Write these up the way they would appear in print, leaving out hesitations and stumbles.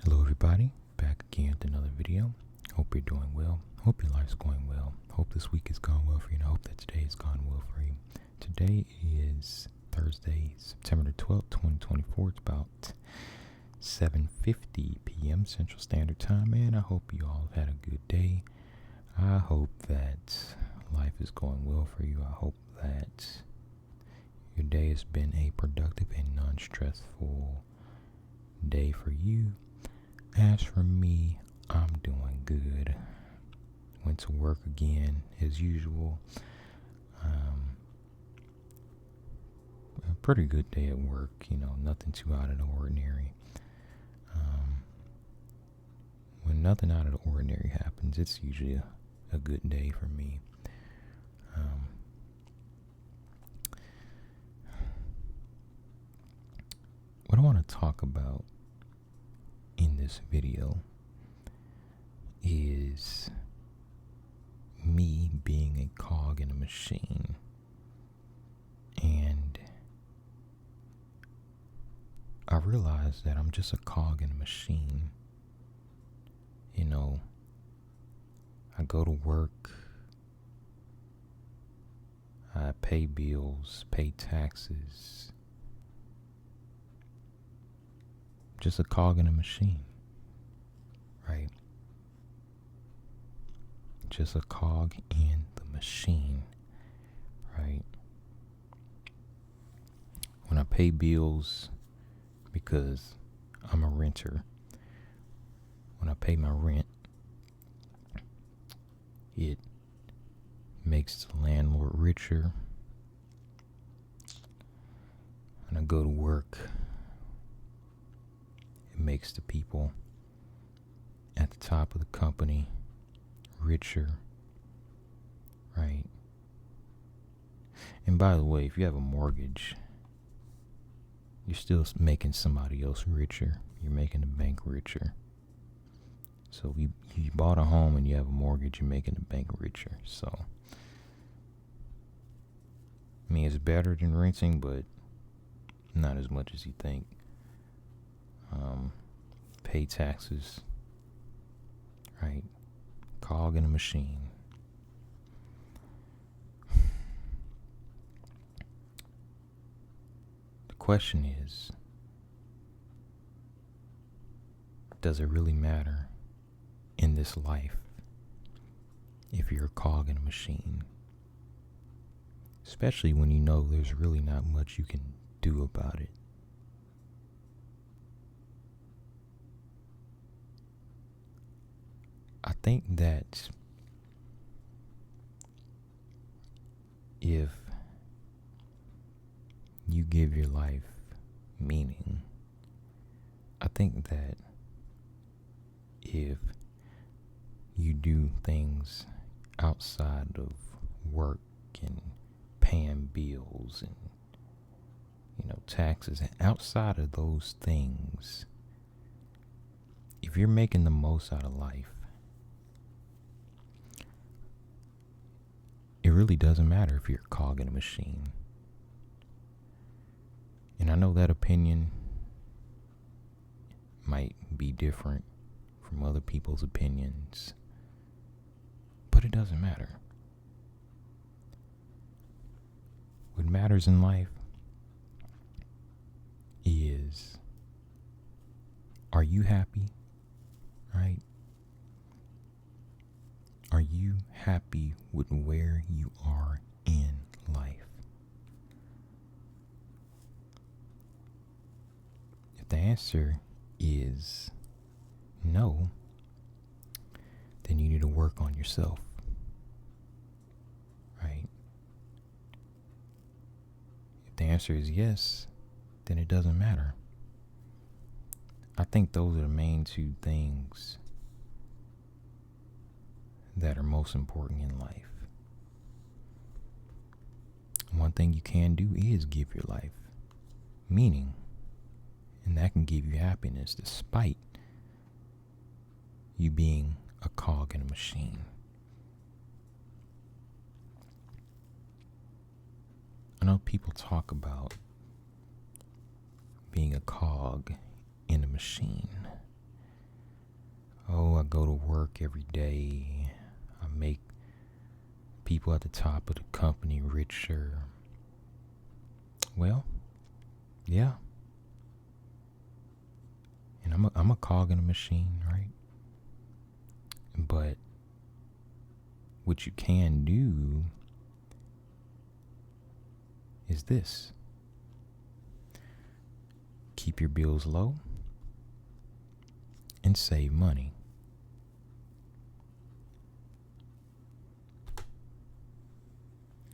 Hello everybody, back again with another video. Hope you're doing well. Hope your life's going well. Hope this week has gone well for you, and I hope that today has gone well for you. Today is Thursday, September the 12th, 2024. It's about 7:50 p.m. Central Standard Time, and I hope you all have had a good day. I hope that life is going well for you. I hope that your day has been a productive and non-stressful day for you. As for me, I'm doing good. Went to work again as usual. A pretty good day at work, nothing too out of the ordinary. When nothing out of the ordinary happens, it's usually a good day for me. What I want to talk about in this video is me being a cog in a machine. And I realized that I'm just a cog in a machine. I go to work, I pay bills, pay taxes. Just a cog in a machine, right? Just a cog in the machine, right? When I pay bills, because I'm a renter, when I pay my rent, it makes the landlord richer. When I go to work, it makes the people at the top of the company richer, right? And by the way, if you have a mortgage, you're still making somebody else richer. You're making the bank richer. So you bought a home and you have a mortgage, you're making the bank richer. So, it's better than renting, but not as much as you think. Pay taxes, right? Cog in a machine. The question is, does it really matter in this life if you're a cog in a machine? Especially when you know there's really not much you can do about it. I think that if you give your life meaning, I think that if you do things outside of work and paying bills and taxes, outside of those things, if you're making the most out of life, it really doesn't matter if you're a cog in a machine. And I know that opinion might be different from other people's opinions, but it doesn't matter. What matters in life is, are you happy, right? Are you happy with where you are in life? If the answer is no, then you need to work on yourself, right? If the answer is yes, then it doesn't matter. I think those are the main two things that are most important in life. One thing you can do is give your life meaning, and that can give you happiness despite you being a cog in a machine. I know people talk about being a cog in a machine. I go to work every day. I make people at the top of the company richer. Well, yeah. And I'm a cog in a machine, right? But what you can do is this. Keep your bills low and save money.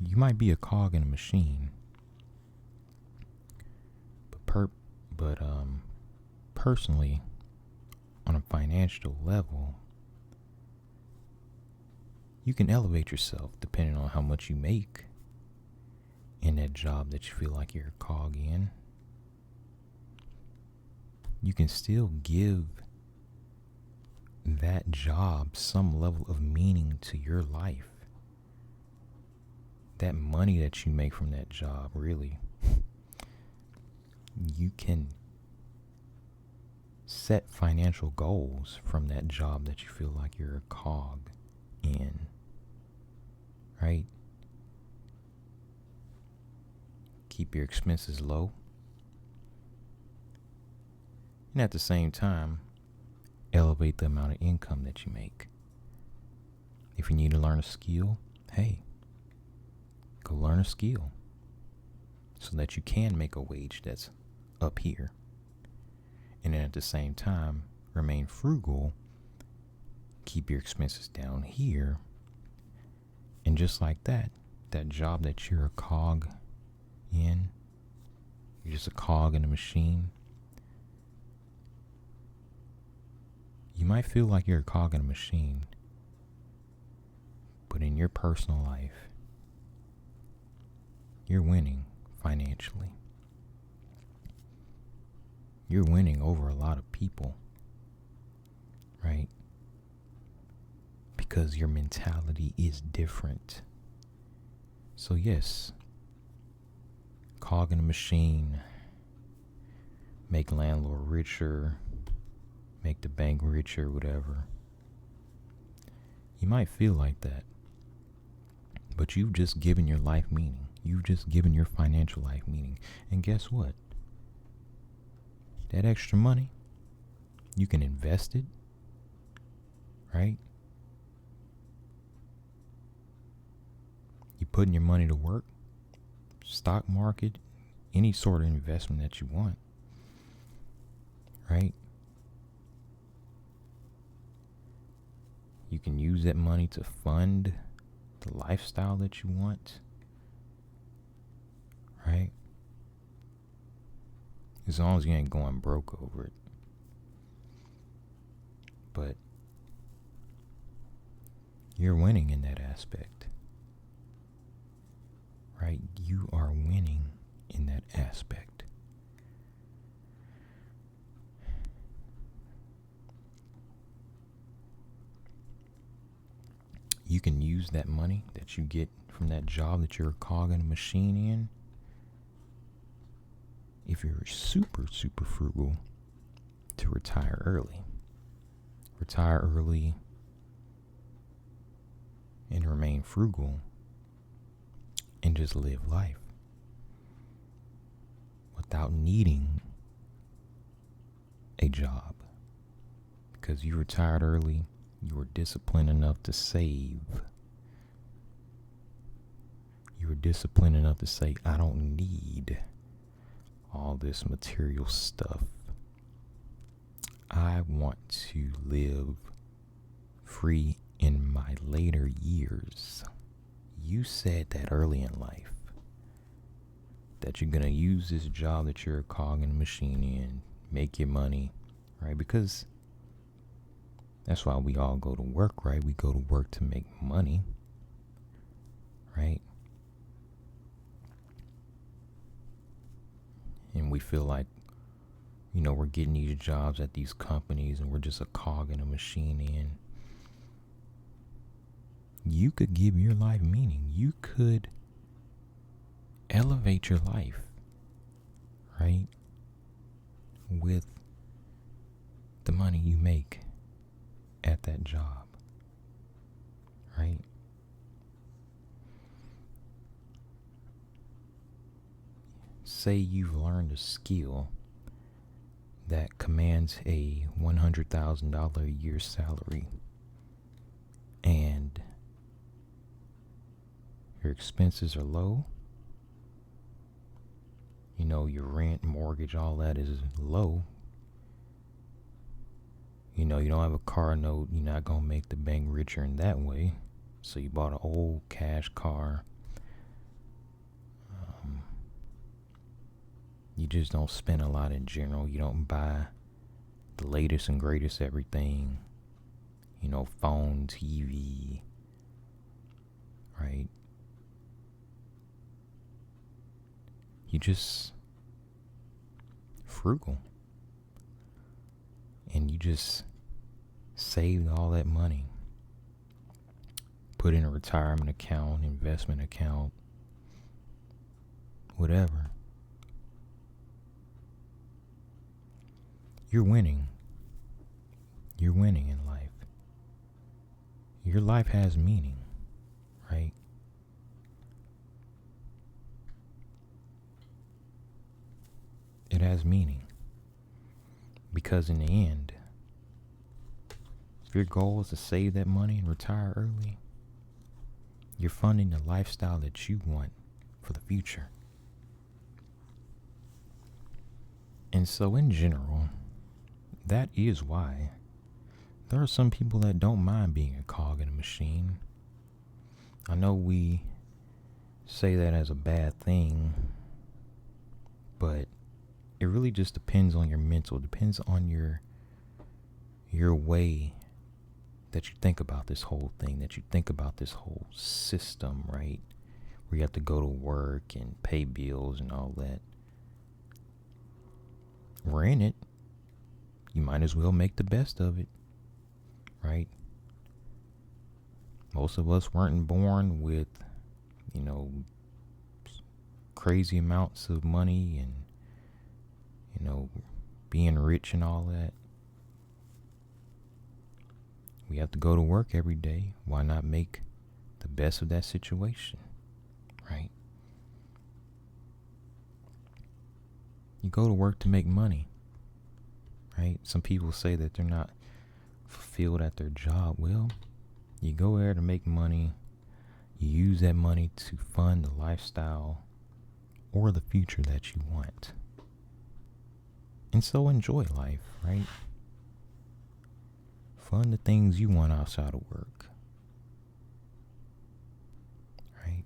You might be a cog in a machine, but personally, on a financial level, you can elevate yourself depending on how much you make in that job that you feel like you're a cog in. You can still give that job some level of meaning to your life. That money that you make from that job, really, you can set financial goals from that job that you feel like you're a cog in, right? Keep your expenses low. And at the same time, elevate the amount of income that you make. If you need to learn a skill, hey, go learn a skill so that you can make a wage that's up here. And then at the same time, remain frugal, keep your expenses down here. And just like that job that you're a cog in, you're just a cog in a machine. You might feel like you're a cog in a machine, but in your personal life, you're winning financially. You're winning over a lot of people, right? Because your mentality is different. So yes, cog in a machine, make landlord richer, make the bank richer, whatever. You might feel like that, but you've just given your life meaning. You've just given your financial life meaning. And guess what? That extra money, you can invest it, right? You putting your money to work, stock market, any sort of investment that you want, right? You can use that money to fund the lifestyle that you want, right? As long as you ain't going broke over it. But you're winning in that aspect, right? You are winning in that aspect. You can use that money that you get from that job that you're a cog in a machine in. If you're super, super frugal, to retire early. Retire early and remain frugal and just live life without needing a job. Because you retired early, you were disciplined enough to save. You were disciplined enough to say, I don't need all this material stuff. I want to live free in my later years. You said that early in life, that you're going to use this job that you're a cog in a machine in, make your money, right? Because that's why we all go to work, right? We go to work to make money, right? And we feel like, we're getting these jobs at these companies and we're just a cog in a machine in. You could give your life meaning. You could elevate your life, right? With the money you make at that job, right? Say you've learned a skill that commands a $100,000 a year salary, and your expenses are low. You know, your rent, mortgage, all that is low. You know, you don't have a car note. You're not going to make the bank richer in that way. So you bought an old cash car. You just don't spend a lot in general. You don't buy the latest and greatest everything. You know, phone, TV, right? You just frugal. And you just saved all that money. Put in a retirement account, investment account, whatever. You're winning. You're winning in life. Your life has meaning, right? It has meaning. Because in the end, if your goal is to save that money and retire early, you're funding the lifestyle that you want for the future. And so in general, that is why there are some people that don't mind being a cog in a machine. I know we say that as a bad thing, but it really just depends on your mental, depends on your way that you think about this whole thing, that you think about this whole system, right? Where you have to go to work and pay bills and all that. We're in it. You might as well make the best of it, right? Most of us weren't born with, you know, crazy amounts of money and, you know, being rich and all that. We have to go to work every day. Why not make the best of that situation, right? You go to work to make money, right? Some people say that they're not fulfilled at their job. Well, you go there to make money. You use that money to fund the lifestyle or the future that you want. And so enjoy life, right? Fund the things you want outside of work, right?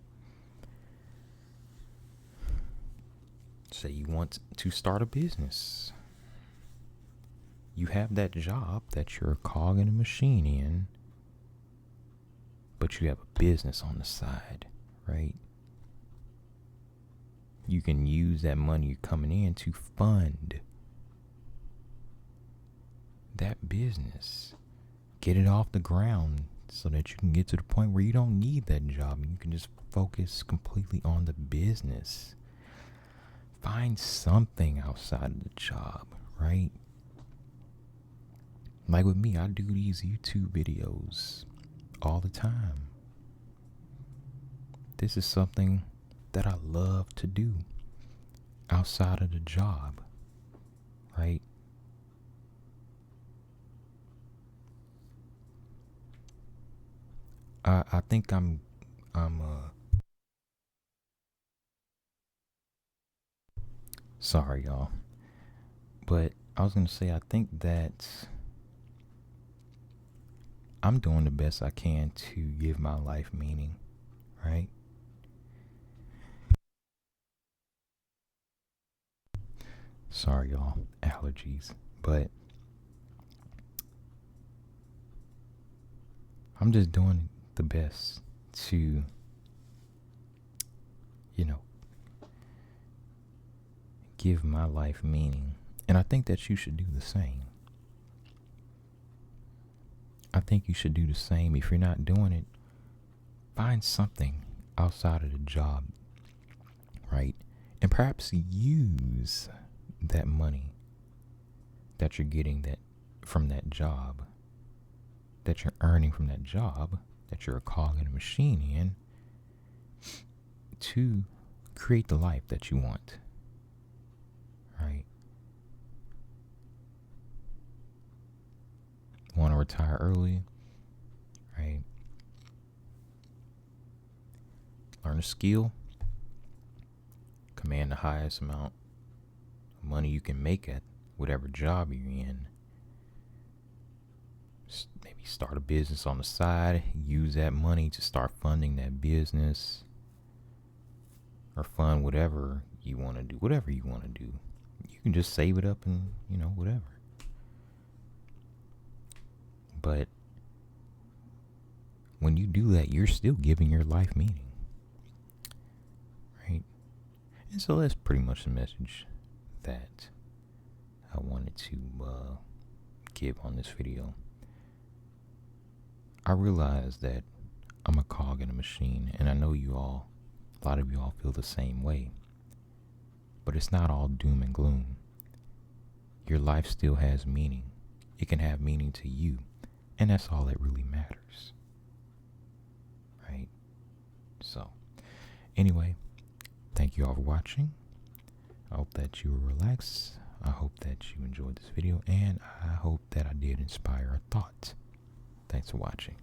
Say you want to start a business. You have that job that you're a cog in a machine in, but you have a business on the side, right? You can use that money you're coming in to fund that business. Get it off the ground so that you can get to the point where you don't need that job and you can just focus completely on the business. Find something outside of the job, right? Like with me, I do these YouTube videos all the time. This is something that I love to do outside of the job, right? I think I'm sorry y'all, but I was gonna say I think that I'm doing the best I can to give my life meaning, right? Sorry y'all, allergies, but I'm just doing the best to, you know, give my life meaning. And I think that you should do the same. I think you should do the same. If you're not doing it, find something outside of the job, right? And perhaps use that money that you're getting that from that job that you're earning from that job that you're a cog in a machine in to create the life that you want, right? Want to retire early, right? Learn a skill, command the highest amount of money you can make at whatever job you're in. Maybe start a business on the side, use that money to start funding that business, or fund whatever you want to do. Whatever you want to do, you can just save it up and whatever. But when you do that, you're still giving your life meaning, right? And so that's pretty much the message that I wanted to give on this video. I realize that I'm a cog in a machine, and I know a lot of you all feel the same way. But it's not all doom and gloom. Your life still has meaning. It can have meaning to you, and that's all that really matters. Right? So, anyway, thank you all for watching. I hope that you were relaxed. I hope that you enjoyed this video, and I hope that I did inspire a thought. Thanks for watching.